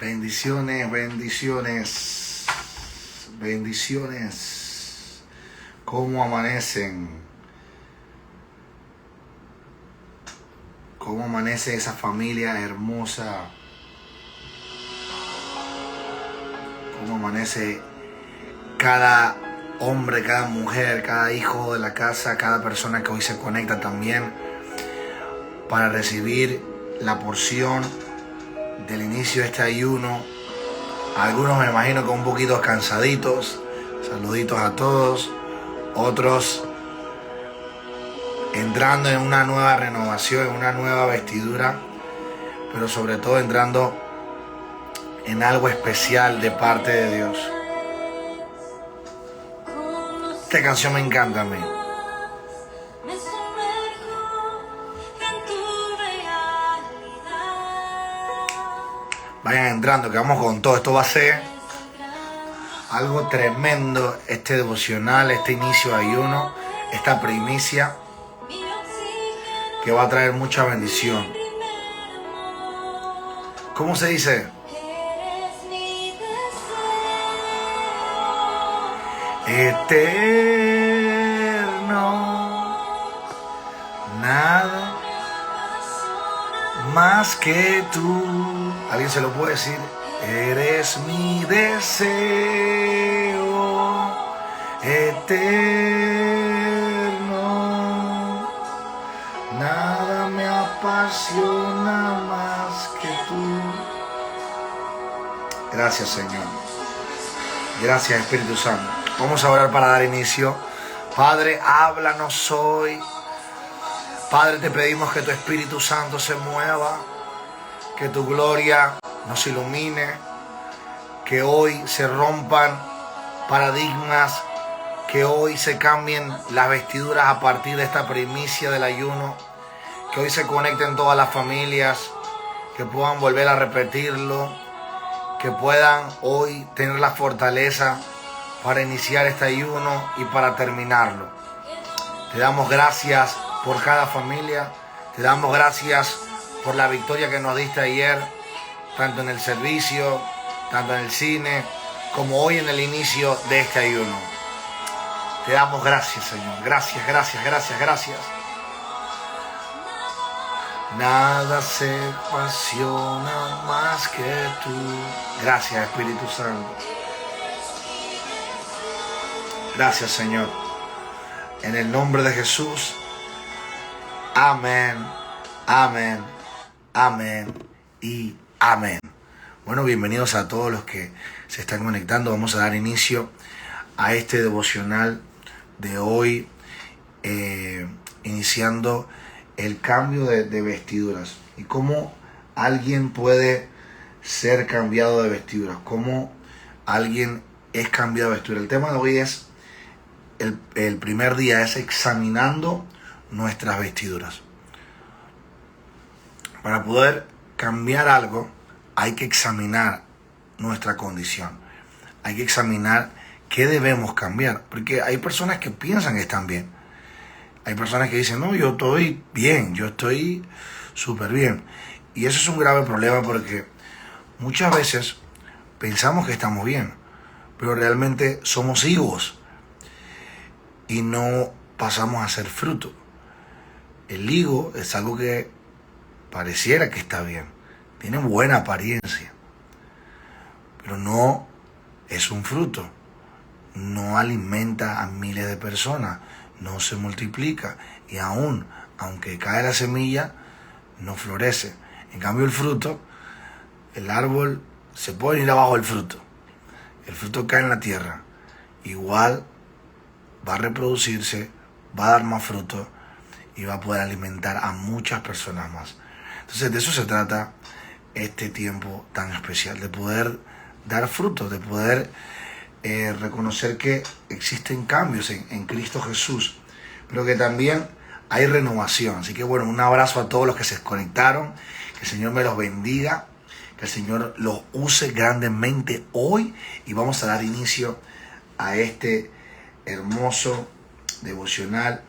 Bendiciones, bendiciones, bendiciones. ¿Cómo amanecen? ¿Cómo amanece esa familia hermosa? ¿Cómo amanece cada hombre, cada mujer, cada hijo de la casa, cada persona que hoy se conecta también para recibir la porción del inicio de este ayuno? Algunos me imagino que un poquito cansaditos. Saluditos a todos. Otros entrando en una nueva renovación, en una nueva vestidura, pero sobre todo entrando en algo especial de parte de Dios. Esta canción me encanta a mí. Vayan entrando, que vamos con todo. Esto va a ser algo tremendo, este devocional, este inicio de ayuno, esta primicia que va a traer mucha bendición. ¿Cómo se dice? Eterno, nada más que tú. ¿Alguien se lo puede decir? Eres mi deseo eterno. Nada me apasiona más que tú. Gracias, Señor. Gracias, Espíritu Santo. Vamos a orar para dar inicio. Padre, háblanos hoy. Padre, te pedimos que tu Espíritu Santo se mueva, que tu gloria nos ilumine, que hoy se rompan paradigmas, que hoy se cambien las vestiduras a partir de esta primicia del ayuno, que hoy se conecten todas las familias, que puedan volver a repetirlo, que puedan hoy tener la fortaleza para iniciar este ayuno y para terminarlo. Te damos gracias por cada familia, te damos gracias por la victoria que nos diste ayer, tanto en el servicio, tanto en el cine, como hoy en el inicio de este ayuno. Te damos gracias, Señor. Gracias, gracias, gracias, gracias. Nada se apasiona más que tú. Gracias, Espíritu Santo. Gracias, Señor. En el nombre de Jesús. Amén, amén, amén y amén. Bueno, bienvenidos a todos los que se están conectando. Vamos a dar inicio a este devocional de hoy, iniciando el cambio de vestiduras y cómo alguien puede ser cambiado de vestiduras, cómo alguien es cambiado de vestidura. El tema de hoy es, el primer día es examinando nuestras vestiduras. Para poder cambiar algo hay que examinar nuestra condición, hay que examinar qué debemos cambiar, porque hay personas que piensan que están bien, hay personas que dicen, no, yo estoy bien, yo estoy súper bien, y eso es un grave problema porque muchas veces pensamos que estamos bien, pero realmente somos higos y no pasamos a ser fruto. El higo es algo que pareciera que está bien, tiene buena apariencia, pero no es un fruto, no alimenta a miles de personas, no se multiplica y aún, aunque cae la semilla, no florece. En cambio el fruto, el árbol se puede ir abajo del fruto, el fruto cae en la tierra, igual va a reproducirse, va a dar más fruto y va a poder alimentar a muchas personas más. Entonces de eso se trata este tiempo tan especial, de poder dar frutos, de poder reconocer que existen cambios en Cristo Jesús, pero que también hay renovación. Así que bueno, un abrazo a todos los que se conectaron, que el Señor me los bendiga, que el Señor los use grandemente hoy y vamos a dar inicio a este hermoso devocional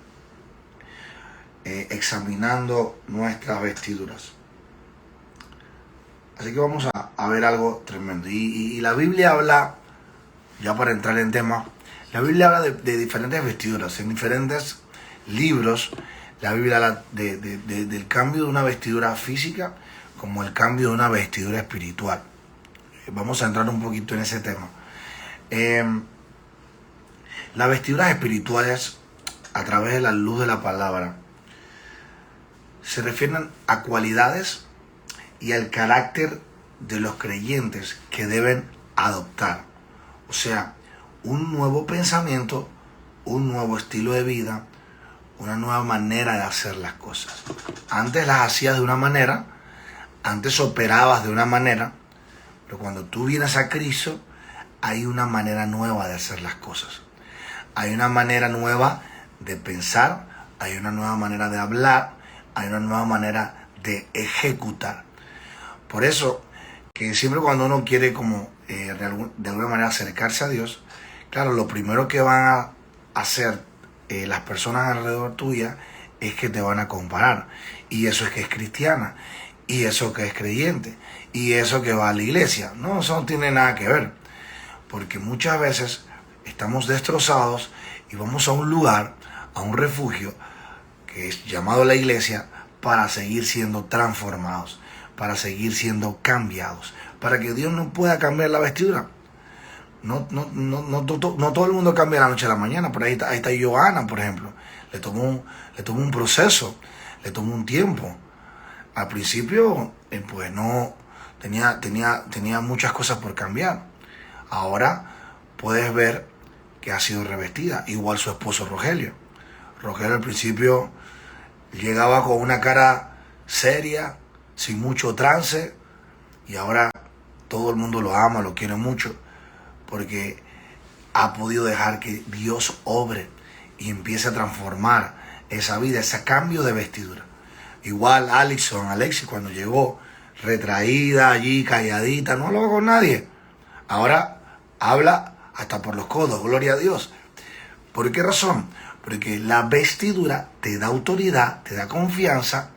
examinando nuestras vestiduras. Así que vamos a ver algo tremendo. Y la Biblia habla, ya para entrar en tema, la Biblia habla de diferentes vestiduras. En diferentes libros, la Biblia habla del cambio de una vestidura física como el cambio de una vestidura espiritual. Vamos a entrar un poquito en ese tema. Las vestiduras espirituales, a través de la luz de la palabra, se refieren a cualidades y al carácter de los creyentes que deben adoptar. O sea, un nuevo pensamiento, un nuevo estilo de vida, una nueva manera de hacer las cosas. Antes las hacías de una manera, antes operabas de una manera, pero cuando tú vienes a Cristo, hay una manera nueva de hacer las cosas. Hay una manera nueva de pensar, hay una nueva manera de hablar, hay una nueva manera de ejecutar. Por eso, que siempre cuando uno quiere como de alguna manera acercarse a Dios, claro, lo primero que van a hacer las personas alrededor tuya es que te van a comparar. Y eso es que es cristiana, y eso que es creyente, y eso que va a la iglesia. No, eso no tiene nada que ver. Porque muchas veces estamos destrozados y vamos a un lugar, a un refugio, que es llamado la iglesia, para seguir siendo transformados, para seguir siendo cambiados, para que Dios no pueda cambiar la vestidura. No todo el mundo cambia de la noche a la mañana. Por ahí está Johanna, por ejemplo. Le tomó un proceso, le tomó un tiempo. Al principio, pues no tenía muchas cosas por cambiar. Ahora puedes ver que ha sido revestida. Igual su esposo Rogelio. Rogelio al principio llegaba con una cara seria, sin mucho trance, y ahora todo el mundo lo ama, lo quiere mucho, porque ha podido dejar que Dios obre y empiece a transformar esa vida, ese cambio de vestidura. Igual Alexis cuando llegó, retraída allí, calladita, no hablaba con nadie. Ahora habla hasta por los codos, gloria a Dios. ¿Por qué razón? Porque la vestidura te da autoridad, te da confianza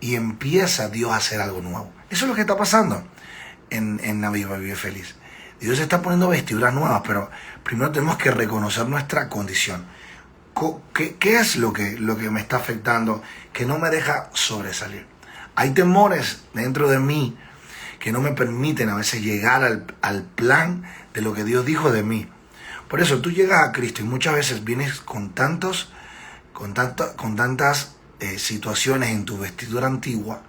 y empieza Dios a hacer algo nuevo. Eso es lo que está pasando en Aviva Vive Feliz. Dios está poniendo vestiduras nuevas, pero primero tenemos que reconocer nuestra condición. ¿Qué es lo que me está afectando, que no me deja sobresalir? Hay temores dentro de mí que no me permiten a veces llegar al plan de lo que Dios dijo de mí. Por eso tú llegas a Cristo y muchas veces vienes con tantas situaciones en tu vestidura antigua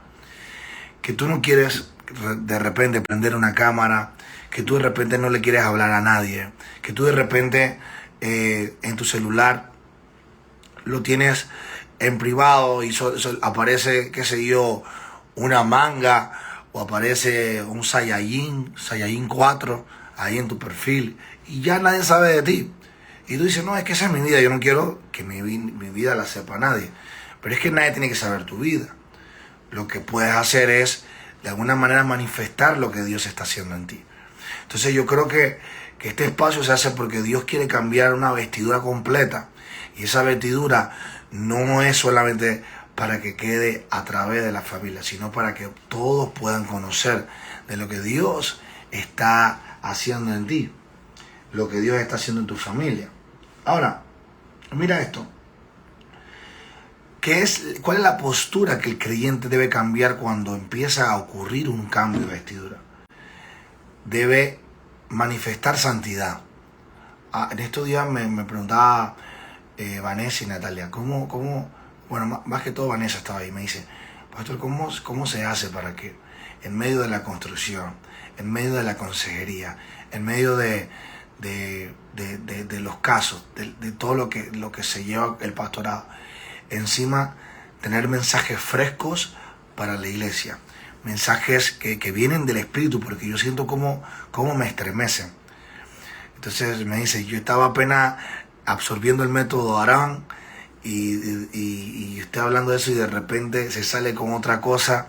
que tú no quieres de repente prender una cámara, que tú de repente no le quieres hablar a nadie, que tú de repente en tu celular lo tienes en privado y aparece, qué sé yo, una manga o aparece un Saiyajin 4 ahí en tu perfil y ya nadie sabe de ti. Y tú dices, no, es que esa es mi vida, yo no quiero que mi vida la sepa nadie. Pero es que nadie tiene que saber tu vida. Lo que puedes hacer es, de alguna manera, manifestar lo que Dios está haciendo en ti. Entonces yo creo que este espacio se hace porque Dios quiere cambiar una vestidura completa. Y esa vestidura no es solamente para que quede a través de la familia, sino para que todos puedan conocer de lo que Dios está haciendo en ti, lo que Dios está haciendo en tu familia. Ahora, mira esto. ¿Cuál es la postura que el creyente debe cambiar cuando empieza a ocurrir un cambio de vestidura? Debe manifestar santidad. En estos días me preguntaba Vanessa y Natalia, bueno, más que todo Vanessa estaba ahí, me dice, pastor, ¿cómo se hace para que en medio de la construcción, en medio de la consejería, en medio de los casos, de todo lo que se lleva el pastorado, encima tener mensajes frescos para la iglesia, mensajes que vienen del Espíritu, porque yo siento cómo me estremecen? Entonces me dice, yo estaba apenas absorbiendo el método Aarón y estoy hablando de eso y de repente se sale con otra cosa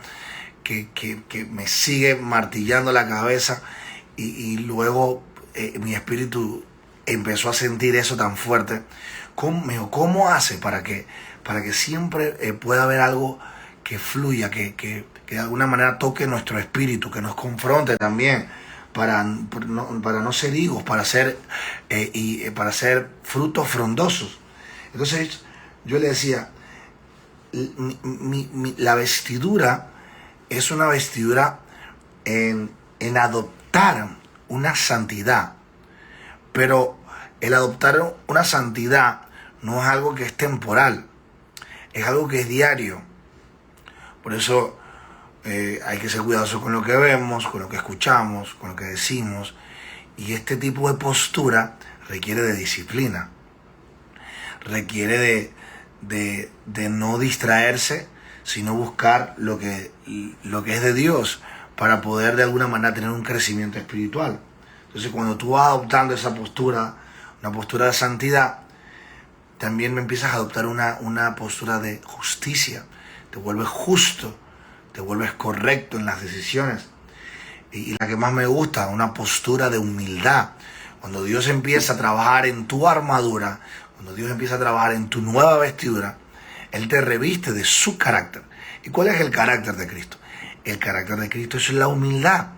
que me sigue martillando la cabeza y luego mi espíritu empezó a sentir eso tan fuerte. ¿Cómo hace para que siempre pueda haber algo que fluya, que que de alguna manera toque nuestro espíritu, que nos confronte también para no ser higos, para ser frutos frondosos. Entonces yo le decía, la vestidura es una vestidura en adoptar una santidad, pero el adoptar una santidad no es algo que es temporal, es algo que es diario. Por eso hay que ser cuidadosos con lo que vemos, con lo que escuchamos, con lo que decimos. Y este tipo de postura requiere de disciplina, requiere de no distraerse, sino buscar lo que es de Dios para poder de alguna manera tener un crecimiento espiritual. Entonces, cuando tú vas adoptando esa postura, una postura de santidad, también me empiezas a adoptar una postura de justicia. Te vuelves justo, te vuelves correcto en las decisiones. Y la que más me gusta, una postura de humildad. Cuando Dios empieza a trabajar en tu armadura, cuando Dios empieza a trabajar en tu nueva vestidura, Él te reviste de su carácter. ¿Y cuál es el carácter de Cristo? El carácter de Cristo es la humildad.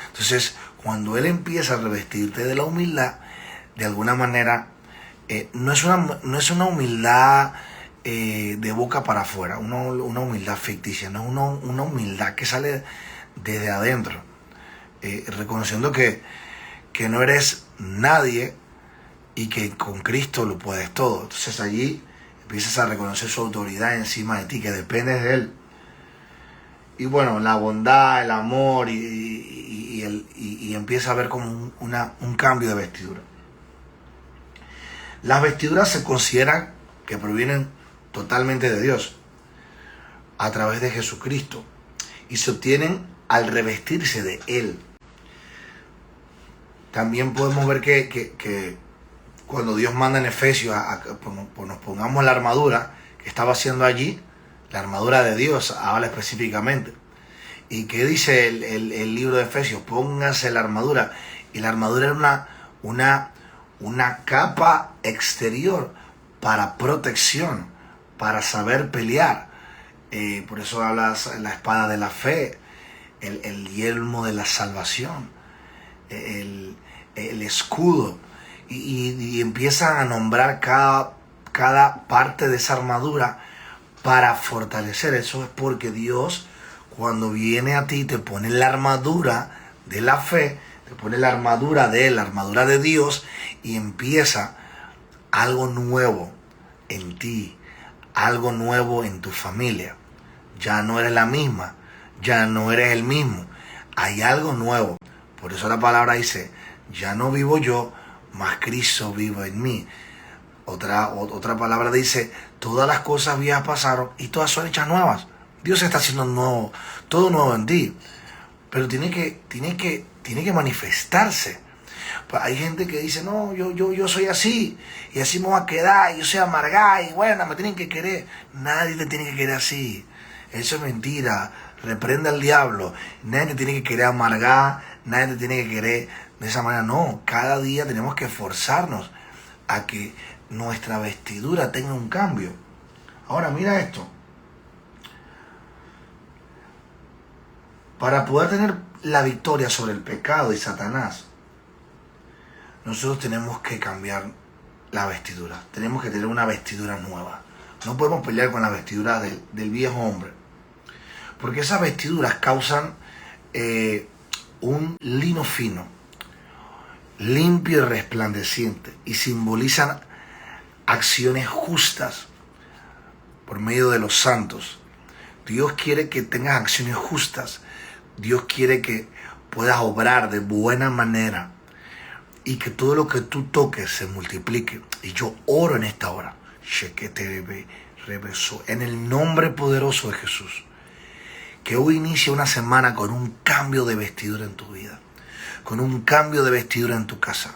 Entonces, cuando Él empieza a revestirte de la humildad, de alguna manera, no es una humildad de boca para afuera, una humildad ficticia, no es una humildad que sale desde adentro, reconociendo que no eres nadie y que con Cristo lo puedes todo. Entonces allí empiezas a reconocer su autoridad encima de ti, que dependes de Él. Y bueno, la bondad, el amor y empieza a ver como un cambio de vestidura. Las vestiduras se consideran que provienen totalmente de Dios, a través de Jesucristo, y se obtienen al revestirse de Él. También podemos ver que cuando Dios manda en Efesios nos pongamos la armadura que estaba haciendo allí, la armadura de Dios, habla específicamente. ¿Y qué dice el libro de Efesios? Pónganse la armadura. Y la armadura era una capa exterior para protección, para saber pelear. Por eso habla la espada de la fe, el yelmo de la salvación, el escudo. Y empiezan a nombrar cada parte de esa armadura para fortalecer. Eso es porque Dios, cuando viene a ti, te pone la armadura de la fe, te pone la armadura de Él, la armadura de Dios, y empieza algo nuevo en ti, algo nuevo en tu familia. Ya no eres la misma, ya no eres el mismo, hay algo nuevo. Por eso la palabra dice, ya no vivo yo, mas Cristo vive en mí. Otra palabra dice, todas las cosas viejas pasaron y todas son hechas nuevas. Dios está haciendo nuevo, todo nuevo en ti, pero tiene que manifestarse. Hay gente que dice, no, yo soy así, y así me voy a quedar, y yo soy amargada, y bueno, me tienen que querer. Nadie te tiene que querer así. Eso es mentira. Reprende al diablo. Nadie te tiene que querer amargada, nadie te tiene que querer de esa manera. No, cada día tenemos que esforzarnos a que nuestra vestidura tenga un cambio. Ahora mira esto. Para poder tener la victoria sobre el pecado y Satanás, nosotros tenemos que cambiar la vestidura. Tenemos que tener una vestidura nueva. No podemos pelear con la vestidura del viejo hombre, porque esas vestiduras causan un lino fino, limpio y resplandeciente, y simbolizan acciones justas por medio de los santos. Dios quiere que tengas acciones justas. Dios quiere que puedas obrar de buena manera y que todo lo que tú toques se multiplique. Y yo oro en esta hora, en el nombre poderoso de Jesús, que hoy inicie una semana con un cambio de vestidura en tu vida, con un cambio de vestidura en tu casa,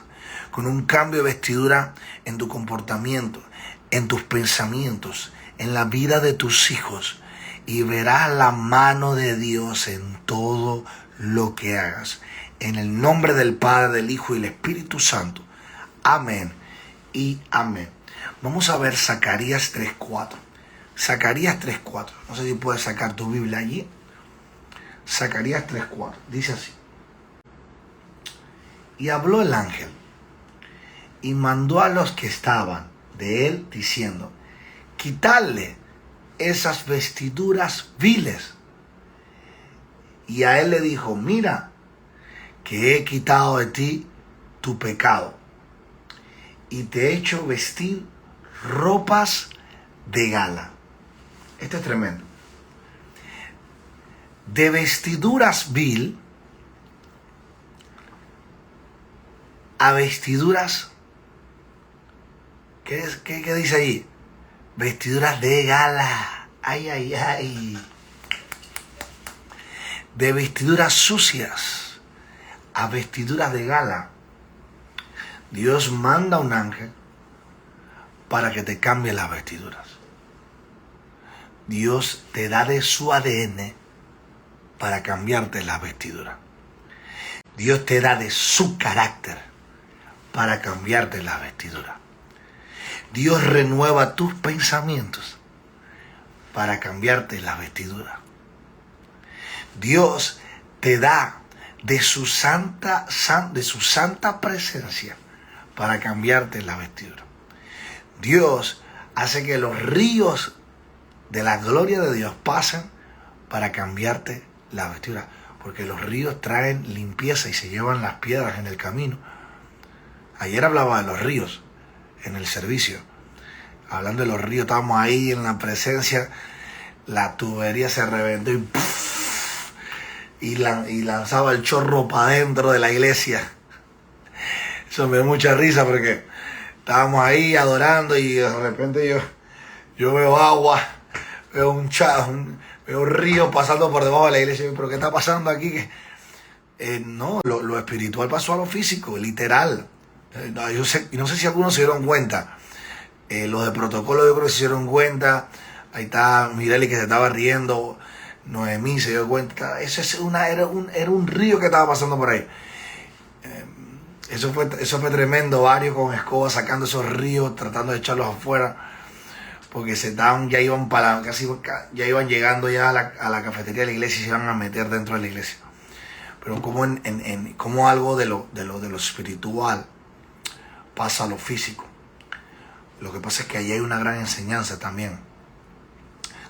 con un cambio de vestidura en tu comportamiento, en tus pensamientos, en la vida de tus hijos, y verás la mano de Dios en todo lo que hagas. En el nombre del Padre, del Hijo y del Espíritu Santo. Amén y amén. Vamos a ver Zacarías 3:4. Zacarías 3:4. No sé si puedes sacar tu Biblia allí. Zacarías 3:4. Dice así. Y habló el ángel y mandó a los que estaban de él diciendo, quitadle esas vestiduras viles. Y a él le dijo, mira, que he quitado de ti tu pecado y te he hecho vestir ropas de gala. Esto es tremendo. De vestiduras vil a vestiduras, ¿qué dice ahí? Vestiduras de gala. Ay, ay, ay. De vestiduras sucias a vestiduras de gala. Dios manda a un ángel para que te cambie las vestiduras. Dios te da de su ADN para cambiarte las vestiduras. Dios te da de su carácter para cambiarte las vestiduras. Dios renueva tus pensamientos para cambiarte las vestiduras. Dios te da de su santa presencia para cambiarte la vestidura. Dios hace que los ríos de la gloria de Dios pasen para cambiarte la vestidura, porque los ríos traen limpieza y se llevan las piedras en el camino. Ayer hablaba de los ríos en el servicio. Hablando de los ríos, estábamos ahí en la presencia, la tubería se reventó y lanzaba el chorro para adentro de la iglesia. Eso me dio mucha risa porque estábamos ahí adorando y de repente yo veo agua, veo un río pasando por debajo de la iglesia. ¿Pero qué está pasando aquí? No, lo espiritual pasó a lo físico, literal. No sé si algunos se dieron cuenta. Los de protocolo yo creo que se dieron cuenta. Ahí está Mireli que se estaba riendo. Noemí se dio cuenta. Era un río que estaba pasando por ahí. Eso fue tremendo. Varios con escobas sacando esos ríos, tratando de echarlos afuera. Porque ya iban llegando ya a la cafetería de la iglesia y se iban a meter dentro de la iglesia. Pero como algo de lo espiritual pasa a lo físico. Lo que pasa es que allí hay una gran enseñanza también.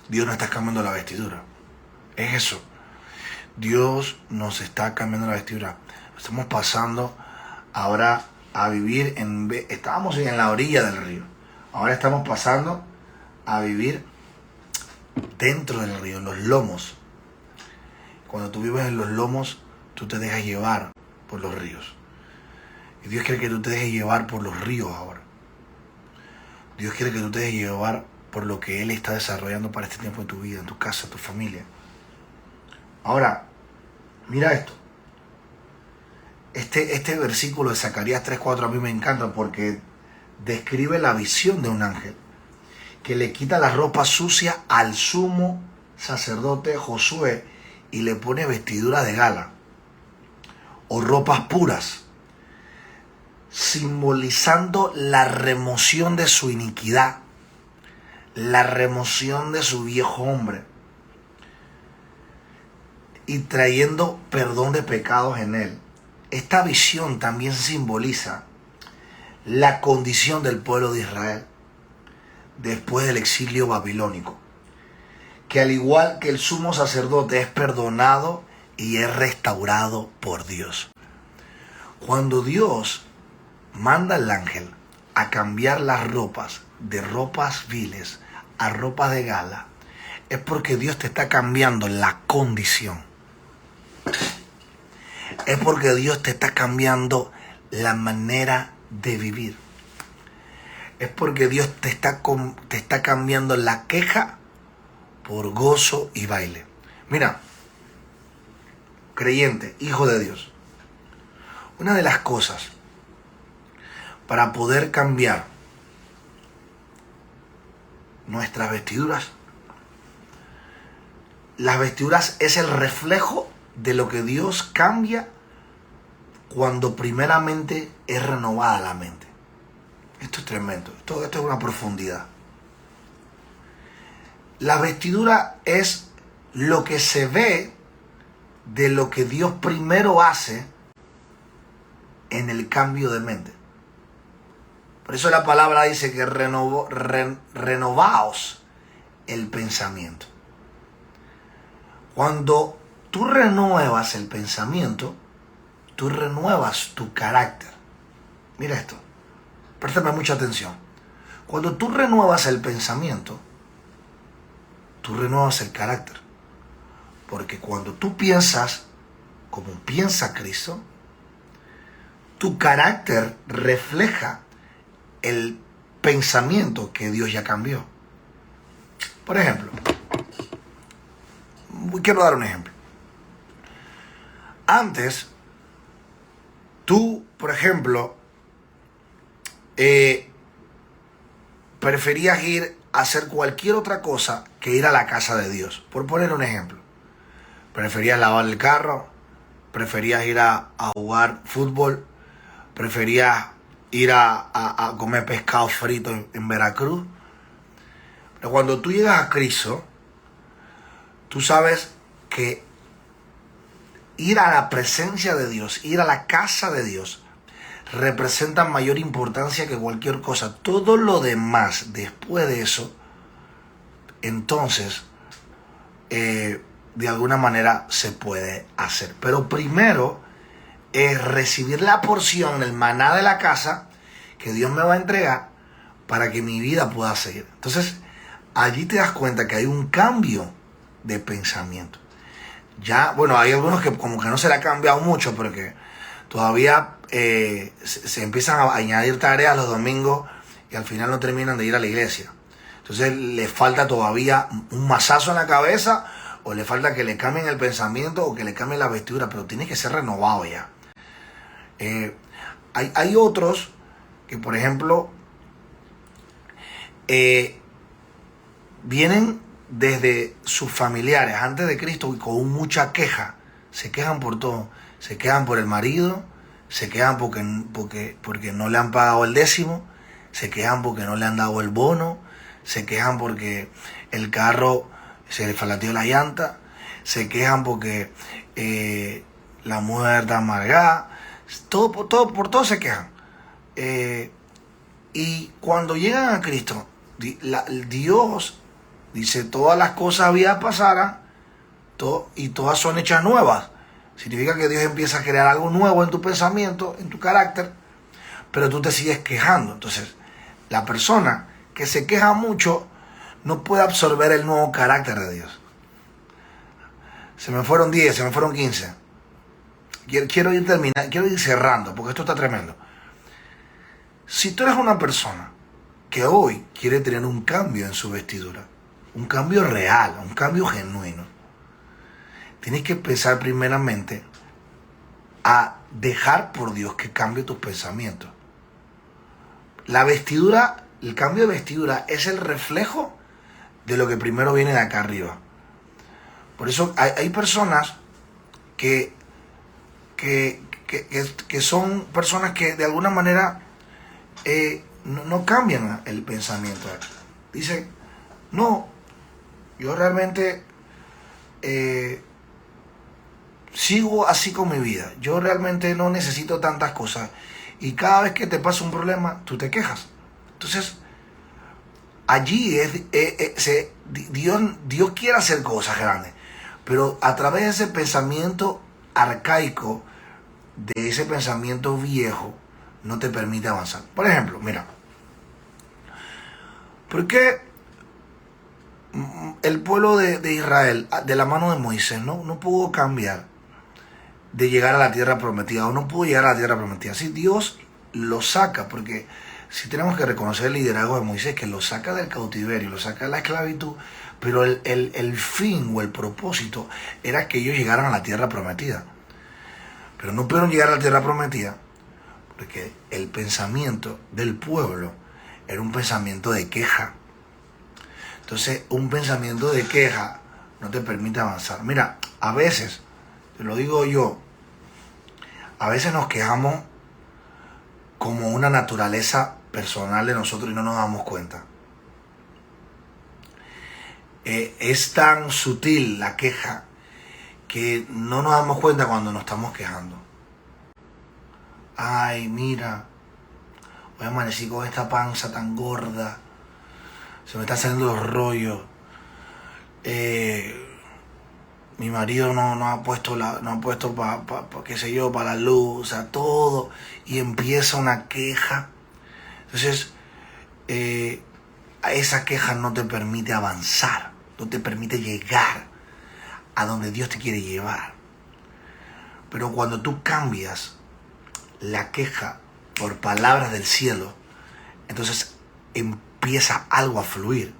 Dios no está cambiando la vestidura. Es eso. Dios nos está cambiando la vestidura. Estamos pasando ahora a vivir estábamos en la orilla del río. Ahora estamos pasando a vivir dentro del río, en los lomos. Cuando tú vives en los lomos, tú te dejas llevar por los ríos. Y Dios quiere que tú te dejes llevar por los ríos ahora. Dios quiere que tú te dejes llevar por lo que Él está desarrollando para este tiempo de tu vida, en tu casa, en tu familia. Ahora, mira esto. Este versículo de Zacarías 3:4 a mí me encanta porque describe la visión de un ángel que le quita la ropa sucia al sumo sacerdote Josué y le pone vestidura de gala o ropas puras, simbolizando la remoción de su iniquidad, la remoción de su viejo hombre y trayendo perdón de pecados en él. Esta visión también simboliza la condición del pueblo de Israel después del exilio babilónico, que al igual que el sumo sacerdote es perdonado y es restaurado por Dios. Cuando Dios manda al ángel a cambiar las ropas de ropas viles a ropas de gala, es porque Dios te está cambiando la condición. Es porque Dios te está cambiando la manera de vivir. Es porque Dios te está cambiando la queja por gozo y baile. Mira, creyente, hijo de Dios, una de las cosas para poder cambiar nuestras vestiduras, las vestiduras es el reflejo de lo que Dios cambia cuando primeramente es renovada la mente. Esto es tremendo, esto es una profundidad. La vestidura es lo que se ve de lo que Dios primero hace en el cambio de mente. Por eso la palabra dice que renovaos el pensamiento. Cuando tú renuevas el pensamiento, tú renuevas tu carácter. Mira esto, préstame mucha atención. Cuando tú renuevas el pensamiento, tú renuevas el carácter. Porque cuando tú piensas como piensa Cristo, tu carácter refleja el pensamiento que Dios ya cambió. Por ejemplo, quiero dar un ejemplo. Antes, tú, por ejemplo, preferías ir a hacer cualquier otra cosa que ir a la casa de Dios. Por poner un ejemplo. Preferías lavar el carro, preferías ir a jugar fútbol, preferías ir a comer pescado frito en Veracruz. Pero cuando tú llegas a Cristo, tú sabes que ir a la presencia de Dios, ir a la casa de Dios, representa mayor importancia que cualquier cosa. Todo lo demás, después de eso, entonces, de alguna manera se puede hacer. Pero primero es recibir la porción, el maná de la casa que Dios me va a entregar para que mi vida pueda seguir. Entonces, allí te das cuenta que hay un cambio de pensamiento. Ya, bueno, hay algunos que como que no se le ha cambiado mucho porque todavía se empiezan a añadir tareas los domingos y al final no terminan de ir a la iglesia. Entonces le falta todavía un mazazo en la cabeza o le falta que le cambien el pensamiento o que le cambien la vestidura, pero tiene que ser renovado ya. Hay otros que, por ejemplo, vienen desde sus familiares antes de Cristo y con mucha queja. Se quejan por todo. Se quejan por el marido, se quejan porque no le han pagado el décimo, se quejan porque no le han dado el bono, se quejan porque el carro se le falateó la llanta, se quejan porque la mujer está amargada, por todo se quejan. Y cuando llegan a Cristo, Dios dice, todas las cosas viejas pasarán y todas son hechas nuevas. Significa que Dios empieza a crear algo nuevo en tu pensamiento, en tu carácter, pero tú te sigues quejando. Entonces, la persona que se queja mucho no puede absorber el nuevo carácter de Dios. Se me fueron 10, se me fueron 15. Quiero ir cerrando, porque esto está tremendo. Si tú eres una persona que hoy quiere tener un cambio en su vestidura, un cambio real, un cambio genuino, tienes que pensar primeramente a dejar por Dios que cambie tus pensamientos. La vestidura, el cambio de vestidura es el reflejo de lo que primero viene de acá arriba. Por eso hay personas que son personas que de alguna manera no cambian el pensamiento. Dicen, no, yo realmente sigo así con mi vida. Yo realmente no necesito tantas cosas. Y cada vez que te pasa un problema, tú te quejas. Entonces, allí Dios quiere hacer cosas grandes. Pero a través de ese pensamiento arcaico, de ese pensamiento viejo, no te permite avanzar. Por ejemplo, mira, ¿por qué el pueblo de Israel, de la mano de Moisés, no pudo cambiar de llegar a la tierra prometida, o no pudo llegar a la tierra prometida? Si Dios lo saca, porque si tenemos que reconocer el liderazgo de Moisés, que lo saca del cautiverio, lo saca de la esclavitud, pero el fin o el propósito era que ellos llegaran a la tierra prometida. Pero no pudieron llegar a la tierra prometida porque el pensamiento del pueblo era un pensamiento de queja. Entonces, un pensamiento de queja no te permite avanzar. Mira, a veces, te lo digo yo, a veces nos quejamos como una naturaleza personal de nosotros y no nos damos cuenta. Es tan sutil la queja que no nos damos cuenta cuando nos estamos quejando. Ay, mira, hoy amanecí con esta panza tan gorda, se me están saliendo los rollos. Mi marido no ha puesto qué sé yo, para la luz, o sea, todo, y empieza una queja. Entonces, esa queja no te permite avanzar, no te permite llegar a donde Dios te quiere llevar. Pero cuando tú cambias la queja por palabras del cielo, entonces empieza algo a fluir.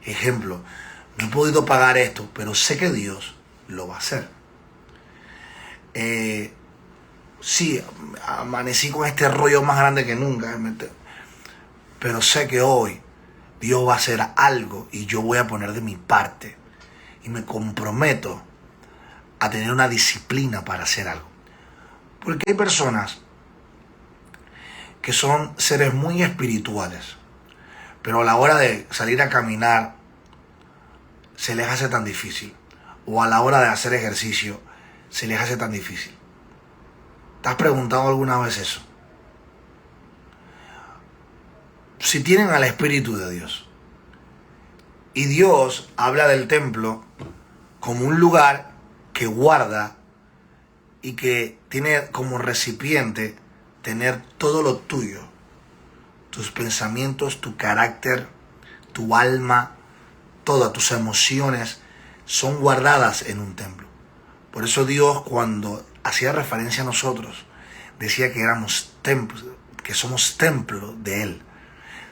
Ejemplo, no he podido pagar esto, pero sé que Dios lo va a hacer. Sí, amanecí con este rollo más grande que nunca, pero sé que hoy Dios va a hacer algo y yo voy a poner de mi parte y me comprometo a tener una disciplina para hacer algo. Porque hay personas que son seres muy espirituales, pero a la hora de salir a caminar se les hace tan difícil, o a la hora de hacer ejercicio se les hace tan difícil. ¿Te has preguntado alguna vez eso? Si tienen al Espíritu de Dios, y Dios habla del templo como un lugar que guarda y que tiene como recipiente tener todo lo tuyo, tus pensamientos, tu carácter, tu alma, todas tus emociones son guardadas en un templo. Por eso Dios, cuando hacía referencia a nosotros, decía que éramos templos, que somos templo de Él,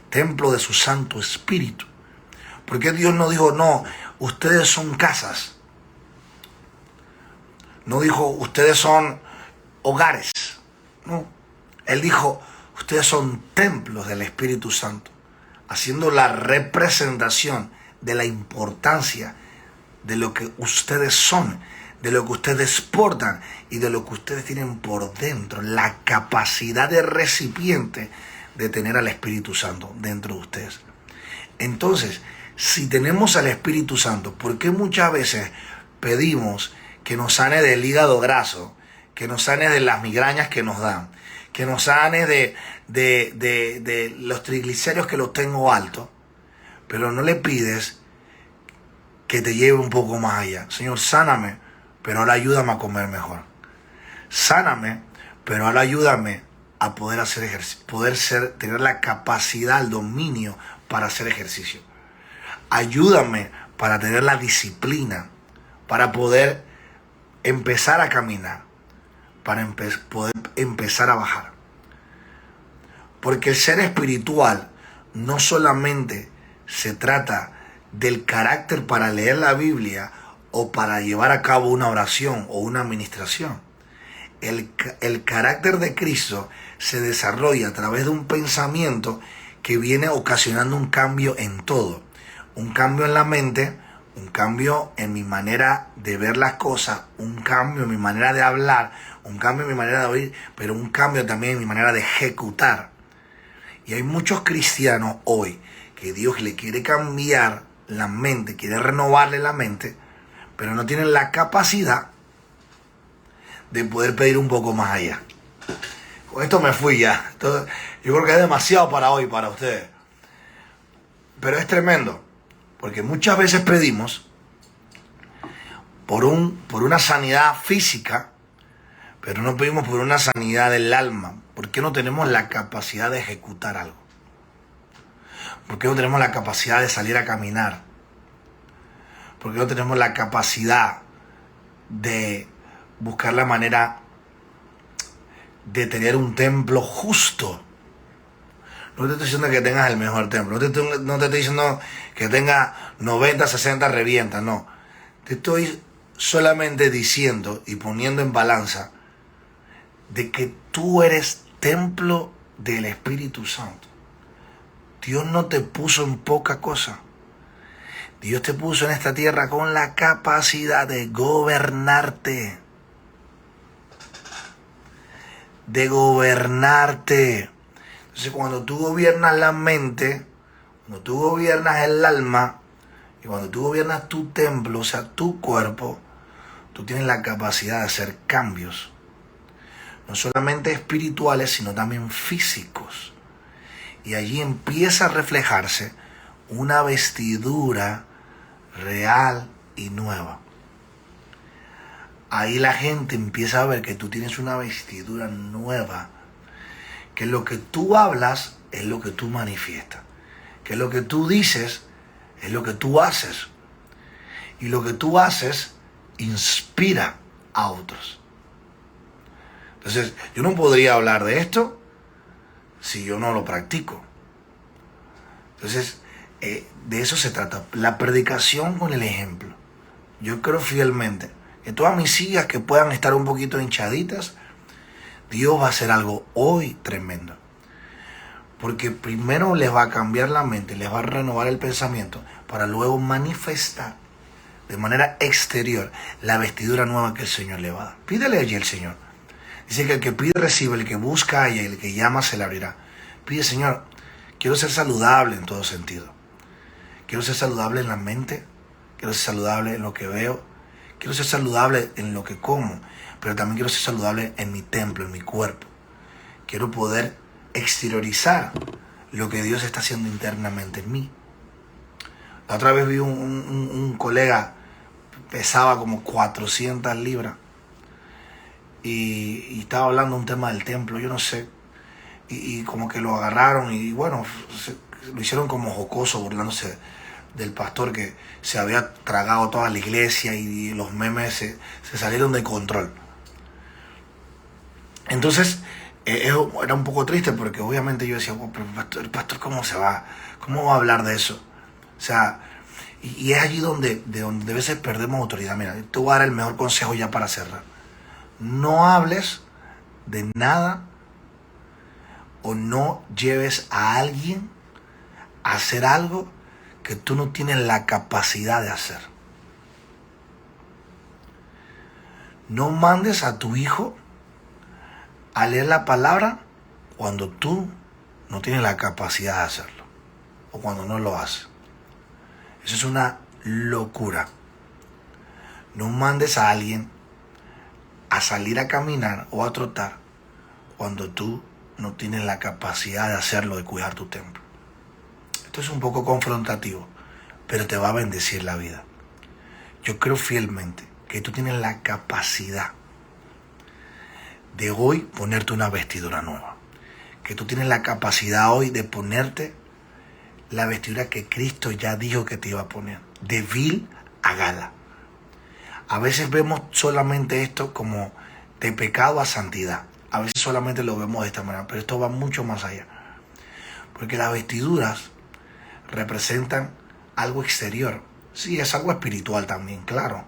templo de su Santo Espíritu. Porque Dios no dijo, no, ustedes son casas. No dijo, ustedes son hogares. No. Él dijo, ustedes son templos del Espíritu Santo, haciendo la representación de la importancia de lo que ustedes son, de lo que ustedes portan y de lo que ustedes tienen por dentro, la capacidad de recipiente de tener al Espíritu Santo dentro de ustedes. Entonces, si tenemos al Espíritu Santo, ¿por qué muchas veces pedimos que nos sane del hígado graso, que nos sane de las migrañas que nos dan, que nos sane de los triglicéridos que los tengo altos, pero no le pides que te lleve un poco más allá? Señor, sáname, pero ahora ayúdame a comer mejor. Sáname, pero ahora ayúdame a poder hacer ejercicio, tener la capacidad, el dominio para hacer ejercicio. Ayúdame para tener la disciplina, para poder empezar a caminar, para poder empezar a bajar. Porque el ser espiritual no solamente se trata del carácter para leer la Biblia o para llevar a cabo una oración o una administración. El carácter de Cristo se desarrolla a través de un pensamiento que viene ocasionando un cambio en todo. Un cambio en la mente, un cambio en mi manera de ver las cosas, un cambio en mi manera de hablar, un cambio en mi manera de oír, pero un cambio también en mi manera de ejecutar. Y hay muchos cristianos hoy que Dios le quiere cambiar la mente, quiere renovarle la mente, pero no tienen la capacidad de poder pedir un poco más allá. Con esto me fui ya. Yo creo que es demasiado para hoy, para ustedes. Pero es tremendo, porque muchas veces pedimos por una sanidad física, pero no pedimos por una sanidad del alma. ¿Por qué no tenemos la capacidad de ejecutar algo? ¿Por qué no tenemos la capacidad de salir a caminar? ¿Por qué no tenemos la capacidad de buscar la manera de tener un templo justo? No te estoy diciendo que tengas el mejor templo, no te estoy diciendo que tengas 90, 60 revientas, no. Te estoy solamente diciendo y poniendo en balanza de que tú eres templo del Espíritu Santo. Dios no te puso en poca cosa. Dios te puso en esta tierra con la capacidad de gobernarte. De gobernarte. Entonces, cuando tú gobiernas la mente, cuando tú gobiernas el alma, y cuando tú gobiernas tu templo, o sea, tu cuerpo, tú tienes la capacidad de hacer cambios, no solamente espirituales, sino también físicos. Y allí empieza a reflejarse una vestidura real y nueva. Ahí la gente empieza a ver que tú tienes una vestidura nueva, que lo que tú hablas es lo que tú manifiestas, que lo que tú dices es lo que tú haces, y lo que tú haces inspira a otros. Entonces, yo no podría hablar de esto si yo no lo practico. Entonces, de eso se trata, la predicación con el ejemplo. Yo creo fielmente que todas mis hijas que puedan estar un poquito hinchaditas, Dios va a hacer algo hoy tremendo. Porque primero les va a cambiar la mente, les va a renovar el pensamiento, para luego manifestar de manera exterior la vestidura nueva que el Señor le va a dar. Pídele allí al Señor. Dice que el que pide recibe, el que busca halla, y el que llama se le abrirá. Pide, Señor, quiero ser saludable en todo sentido. Quiero ser saludable en la mente, quiero ser saludable en lo que veo, quiero ser saludable en lo que como, pero también quiero ser saludable en mi templo, en mi cuerpo. Quiero poder exteriorizar lo que Dios está haciendo internamente en mí. La otra vez vi un colega, pesaba como 400 libras y estaba hablando un tema del templo, yo no sé, y como que lo agarraron y bueno, lo hicieron como jocoso, burlándose del pastor que se había tragado toda la iglesia, y los memes se salieron de control. Entonces, era un poco triste porque obviamente yo decía, pero el pastor ¿cómo va a hablar de eso? O sea, y es allí donde a veces perdemos autoridad. Mira, te voy a dar el mejor consejo ya para cerrar. No hables de nada o no lleves a alguien a hacer algo que tú no tienes la capacidad de hacer. No mandes a tu hijo a leer la palabra cuando tú no tienes la capacidad de hacerlo o cuando no lo haces. Eso es una locura. No mandes a alguien a salir a caminar o a trotar cuando tú no tienes la capacidad de hacerlo, de cuidar tu templo. Esto es un poco confrontativo, pero te va a bendecir la vida. Yo creo fielmente que tú tienes la capacidad de hoy ponerte una vestidura nueva. Que tú tienes la capacidad hoy de ponerte la vestidura que Cristo ya dijo que te iba a poner. De vil a gala. A veces vemos solamente esto como de pecado a santidad. A veces solamente lo vemos de esta manera, pero esto va mucho más allá. Porque las vestiduras representan algo exterior. Sí, es algo espiritual también, claro.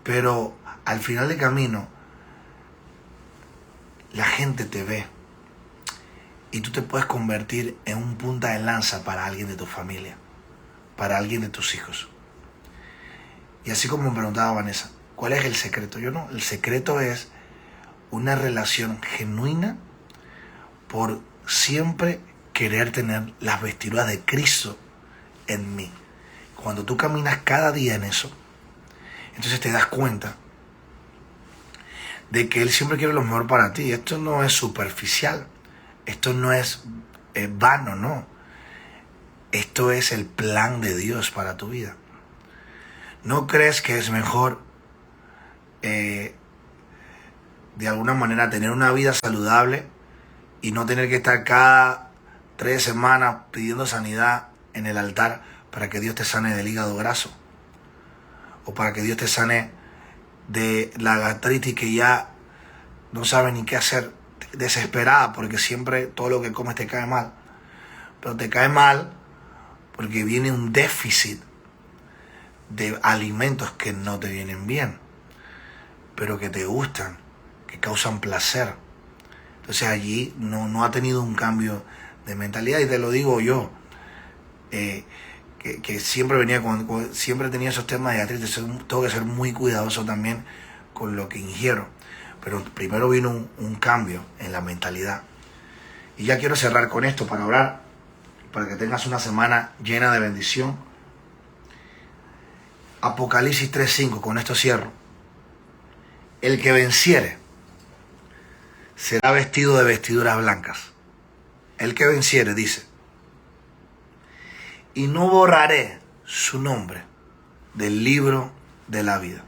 Pero al final del camino, la gente te ve y tú te puedes convertir en un punta de lanza para alguien de tu familia, para alguien de tus hijos. Y así como me preguntaba Vanessa, ¿cuál es el secreto? Yo no, el secreto es una relación genuina por siempre querer tener las vestiduras de Cristo en mí. Cuando tú caminas cada día en eso, entonces te das cuenta de que Él siempre quiere lo mejor para ti. Esto no es superficial, esto no es vano, no. Esto es el plan de Dios para tu vida. ¿No crees que es mejor de alguna manera tener una vida saludable y no tener que estar cada 3 semanas pidiendo sanidad en el altar para que Dios te sane del hígado graso? O para que Dios te sane de la gastritis que ya no sabe ni qué hacer, desesperada porque siempre todo lo que comes te cae mal. Pero te cae mal porque viene un déficit de alimentos que no te vienen bien, pero que te gustan, que causan placer. Entonces allí no ha tenido un cambio de mentalidad. Y te lo digo yo, que siempre siempre tenía esos temas de gastritis. Tengo que ser muy cuidadoso también con lo que ingiero. Pero primero vino un cambio en la mentalidad. Y ya quiero cerrar con esto para orar, para que tengas una semana llena de bendición. Apocalipsis 3:5, con esto cierro. El que venciere será vestido de vestiduras blancas. El que venciere, dice, y no borraré su nombre del libro de la vida.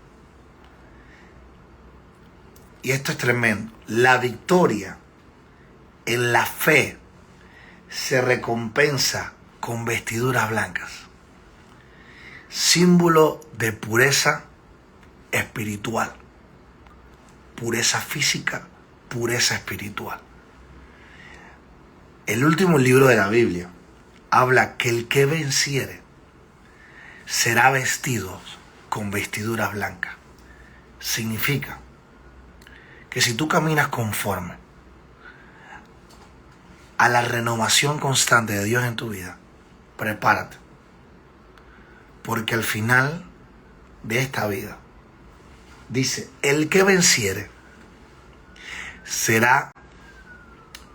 Y esto es tremendo. La victoria en la fe se recompensa con vestiduras blancas. Símbolo de pureza espiritual. Pureza física, pureza espiritual. El último libro de la Biblia habla que el que venciere será vestido con vestiduras blancas. Significa que si tú caminas conforme a la renovación constante de Dios en tu vida, prepárate. Porque al final de esta vida, dice, el que venciere será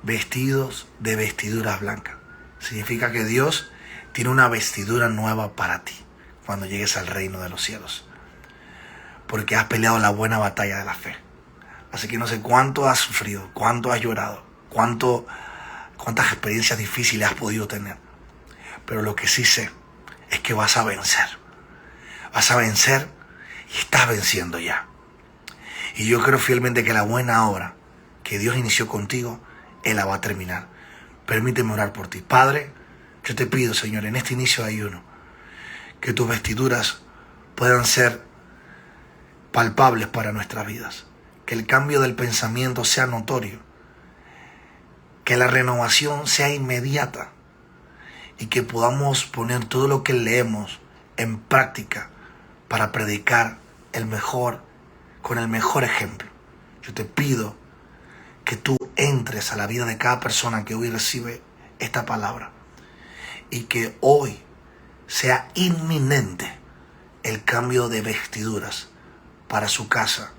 vestidos de vestiduras blancas. Significa que Dios tiene una vestidura nueva para ti cuando llegues al reino de los cielos. Porque has peleado la buena batalla de la fe. Así que no sé cuánto has sufrido, cuánto has llorado, cuántas experiencias difíciles has podido tener. Pero lo que sí sé es que vas a vencer. Vas a vencer y estás venciendo ya. Y yo creo fielmente que la buena obra que Dios inició contigo, Él la va a terminar. Permíteme orar por ti. Padre, yo te pido, Señor, en este inicio de ayuno, que tus vestiduras puedan ser palpables para nuestras vidas. Que el cambio del pensamiento sea notorio. Que la renovación sea inmediata. Y que podamos poner todo lo que leemos en práctica para predicar con el mejor ejemplo. Yo te pido que tú entres a la vida de cada persona que hoy recibe esta palabra. Y que hoy sea inminente el cambio de vestiduras para su casa,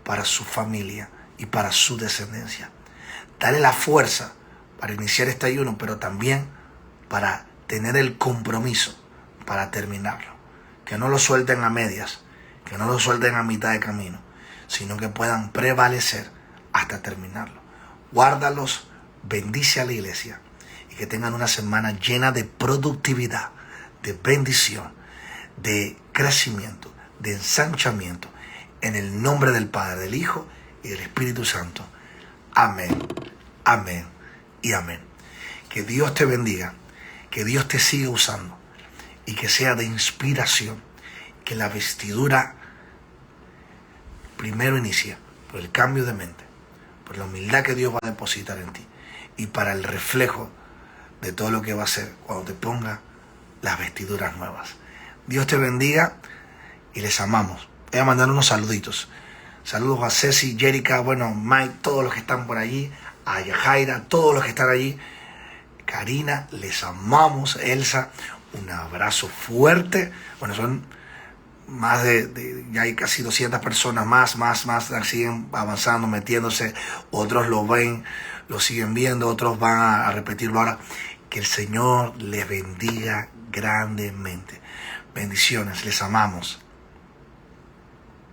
para su familia y para su descendencia. Dale la fuerza para iniciar este ayuno, pero también para tener el compromiso para terminarlo. Que no lo suelten a medias, que no lo suelten a mitad de camino, sino que puedan prevalecer hasta terminarlo. Guárdalos, bendice a la iglesia y que tengan una semana llena de productividad, de bendición, de crecimiento, de ensanchamiento. En el nombre del Padre, del Hijo y del Espíritu Santo. Amén, amén y amén. Que Dios te bendiga, que Dios te siga usando y que sea de inspiración. Que la vestidura primero inicia por el cambio de mente, por la humildad que Dios va a depositar en ti y para el reflejo de todo lo que va a hacer cuando te ponga las vestiduras nuevas. Dios te bendiga y les amamos. Voy a mandar unos saluditos. Saludos a Ceci, Jerica, Mike, todos los que están por allí, a Yajaira, todos los que están allí. Karina, les amamos. Elsa, un abrazo fuerte. Son más ya hay casi 200 personas más, siguen avanzando, metiéndose. Otros lo ven, lo siguen viendo, otros van a repetirlo ahora. Que el Señor les bendiga grandemente. Bendiciones, les amamos.